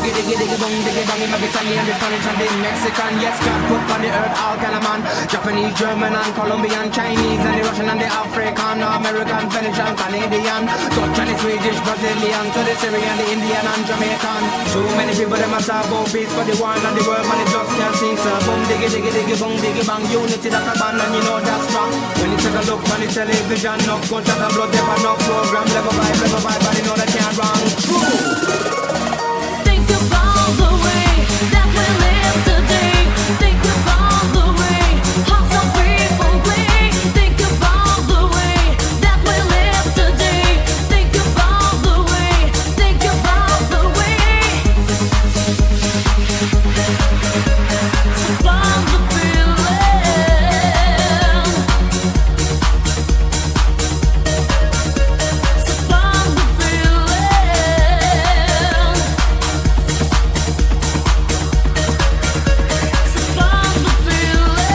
diggy diggy diggy bong diggy bong. In Italian, the Spanish and the Mexican. Yes, God put on the earth all kind of man. Japanese, German and Colombian, Chinese and the Russian and the African, American, Venetian, Canadian, Dutch and the Swedish, Brazilian, to the Syrian, the Indian and Jamaican. So many people them a talk about peace for the one and the world, man it just can't see. So boom diggy diggy diggy bong diggy bang. Unity that's a band and you know that's strong. When you take a look on the television, no gunshot and blood, there no program, level vibe, but you know that can't wrong. Think about the way that we live today. Think about the way how some people play. Think about the way that we live today. Think about the way. Think about the way. Survive the feeling. Survive the feeling. Survive the feeling.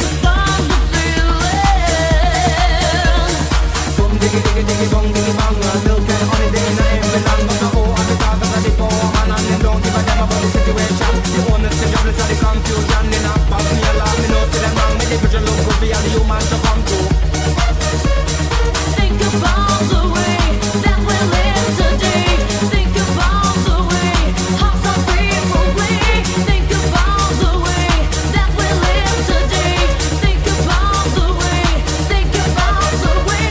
Survive the feeling. Boom diggy diggy diggy bong diggy bang. Milk and honey they nothing belong. But the whole of the talk of the poor man and them don't give a damn about the situation. The owners the jobless and the confusion. They not pass me along. Me know to them wrong. Me they put your look good for all the humans to come to. Think about the way that we live today. Think about the way how some people play. Think about the way that we live today. Think about the way. Think about the way.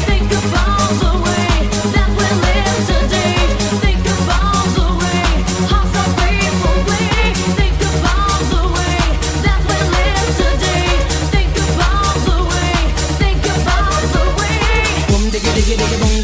Think about the way that we live today. Think about the way how some people play. Think about the way that we live today. Think about the way. Think about the way. Boom diggy diggy diggy bong